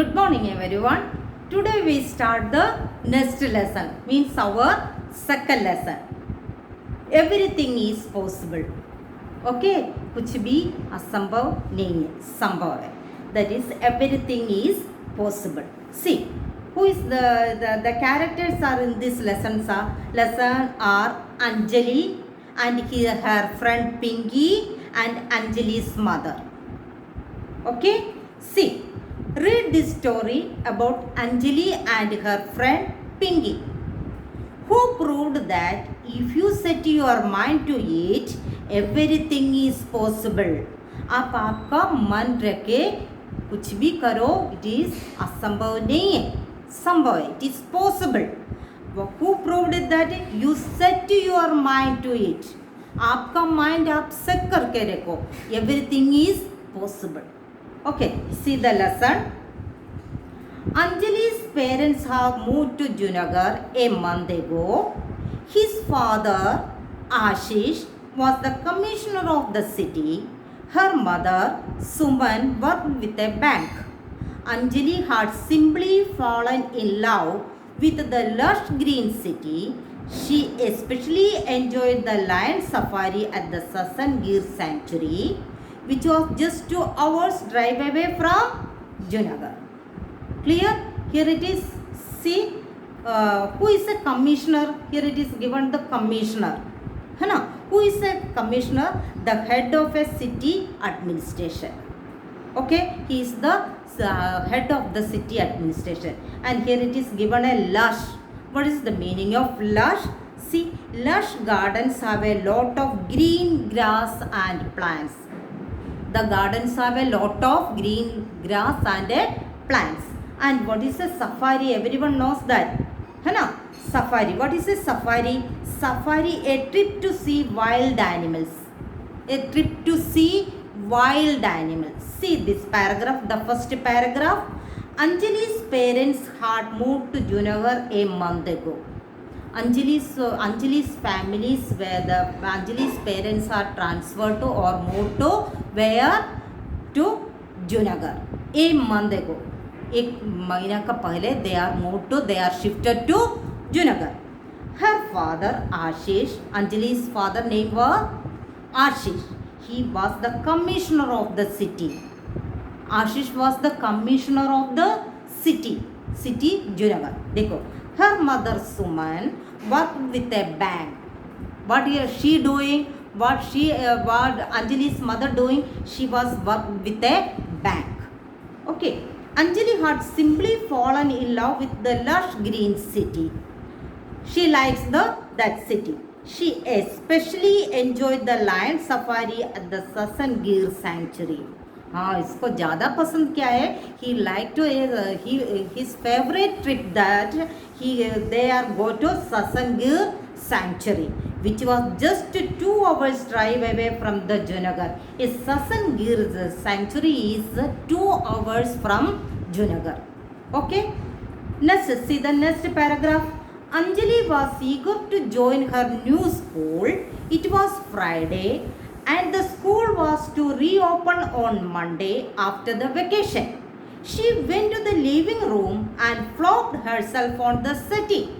Good morning everyone. Today we start the next lesson, means our second lesson. Everything is possible. Okay, कुछ भी असंभव नहीं है, संभव है. That is, everything is possible. See, who is the characters are in this lesson are Anjali and her friend Pinky and Anjali's mother. Okay, see, read this story about Anjali and her friend Pinky, who proved that if you set your mind to it, everything is possible. आप आपका मन रखे कुछ भी करो, it is असंभव नहीं है, संभव है, it is possible. Who proved that? You set your mind to it. आपका mind आप set करके रखो, everything is possible. Okay, see the lesson. Anjali's parents have moved to Junagadh a month ago. His father, Ashish, was the commissioner of the city. Her mother, Suman, worked with a bank. Anjali had simply fallen in love with the lush green city. She especially enjoyed the lion safari at the Sasangir sanctuary, which was just 2 hours drive away from Junagadh. Clear? Here it is. See, who is a commissioner? Here it is given the commissioner. Who is a commissioner? The head of a city administration. Okay, he is the head of the city administration. And here it is given a lush. What is the meaning of lush? See, lush gardens have a lot of green grass and plants. The gardens have a lot of green grass and plants. And what is a safari? Everyone knows that. Safari. What is a safari? Safari, a trip to see wild animals. A trip to see wild animals. See this paragraph, the first paragraph. Anjali's parents had moved to Junagadh a month ago. Anjali's families where the Anjali's parents are transferred to or moved to where? To Junagadh a month ago. एक महीना का पहले they are shifted to Junagadh. Her father Ashish, Anjali's father name was Ashish. He was the commissioner of the city. Ashish was the commissioner of the city Junagadh. देखो, her mother Suman worked with a bank. What is she doing? What Anjali's mother doing? She was worked with a bank. Okay. Anjali had simply fallen in love with the lush green city. She likes that city. She especially enjoyed the lion safari at the Sasangir sanctuary. इसको ज़्यादा पसंद क्या है? He liked to his favorite trip that they are go to Sasangir sanctuary, which was just 2 hours drive away from the Junagadh. Sasangir sanctuary is 2 hours from Junagadh. Okay. Next, see the next paragraph. Anjali was eager to join her new school. It was Friday and the school was to reopen on Monday after the vacation. She went to the living room and flopped herself on the settee.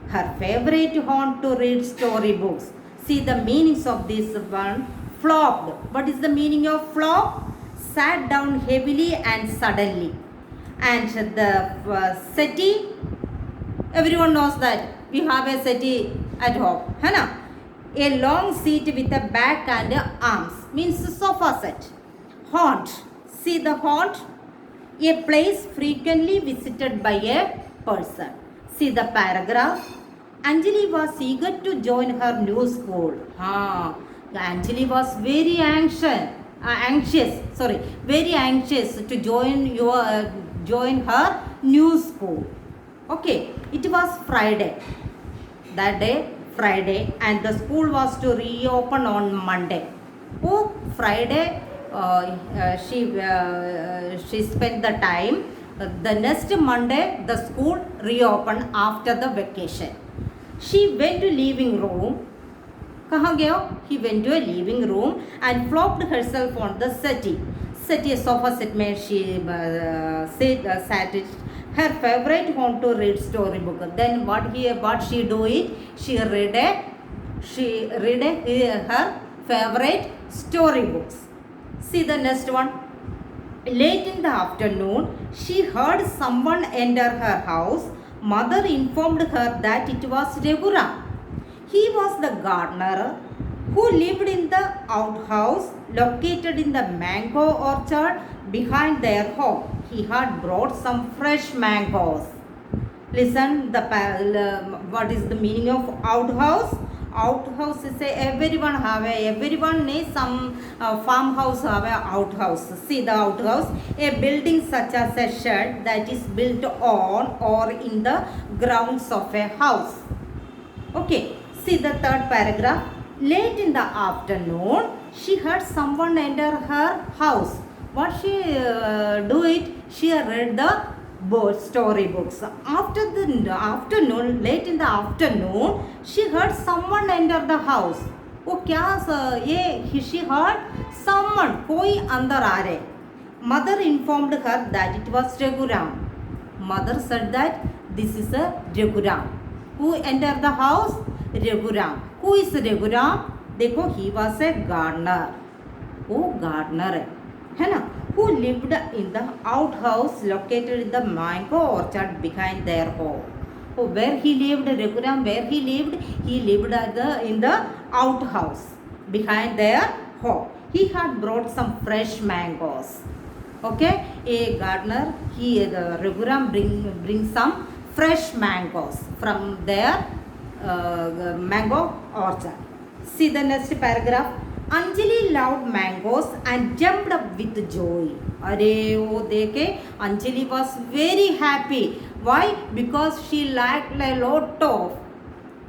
Her favorite haunt to read storybooks. See the meanings of this one. Flopped. What is the meaning of flop? Sat down heavily and suddenly. And the settee, everyone knows that we have a settee at home. A long seat with a back and arms means sofa set. Haunt. See the haunt? A place frequently visited by a person. See the paragraph. Anjali was eager to join her new school. Anjali was very anxious to join her new school. Okay, it was Friday. That day, Friday, and the school was to reopen on Monday. Friday, she spent the time. The next Monday, the school reopened after the vacation. She went to living room. कहाँ गया? He went to a living room and flopped herself on the settee. set a sofa set where she sat it her favorite home to read storybook. Then what she do it? She read her favorite storybooks. See the next one. Late in the afternoon, she heard someone enter her house. Mother informed her that it was Raghuram. He was the gardener who lived in the outhouse located in the mango orchard behind their home. He had brought some fresh mangoes. Listen, what is the meaning of outhouse? Outhouse is everyone needs some farmhouse have a outhouse. See the outhouse, a building such as a shed that is built on or in the grounds of a house. Okay, see the third paragraph. Late in the afternoon, she heard someone enter her house. What she do it? She read the storybooks. After the afternoon, late in the afternoon, she heard someone enter the house. वो क्या ये she heard someone, कोई अंदर आ रहे. Mother informed her that it was Raghuram. Mother said that this is a Raghuram. Who entered the house? Raghuram. Who is Raghuram? देखो, he was a gardener. वो gardener है ना, who lived in the outhouse located in the mango orchard behind their home. Oh, where he lived, Raghuram, where he lived? He lived in the outhouse behind their home. He had brought some fresh mangoes. Okay, a gardener, Raghuram bring some fresh mangoes from their mango orchard. See the next paragraph. Anjali loved mangoes and jumped up with joy. अरे वो देखे Anjali was very happy. Why? Because she liked a lot of.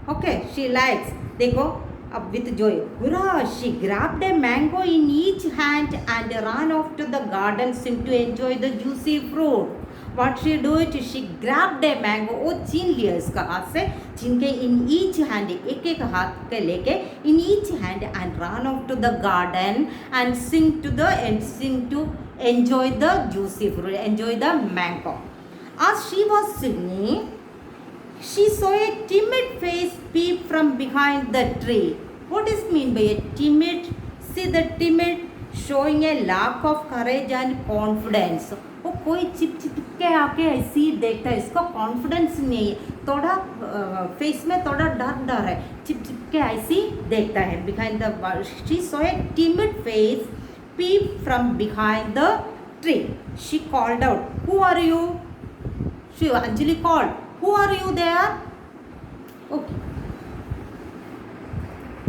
Okay, she likes. देखो अब with joy. Hurrah! She grabbed a mango in each hand and ran off to the garden to enjoy the juicy fruit. What she do it? She grabbed a mango. वो छीन लिया इसका हाथ से, छीन के in each hand, एक एक हाथ पे लेके in each hand and ran off to the garden and sing to enjoy the juicy fruit, enjoy the mango. As she was singing, she saw a timid face peep from behind the tree. What is mean by a timid? See the timid showing a lack of courage and confidence. वो कोई chip के आके ऐसी देखता है, इसका confidence नहीं है, थोड़ा फेस में थोड़ा डर है, चिप के ऐसी देखता है. Behind the she saw a timid face peep from behind the tree. She called out, "Who are you?" Anjali called, "Who are you there?"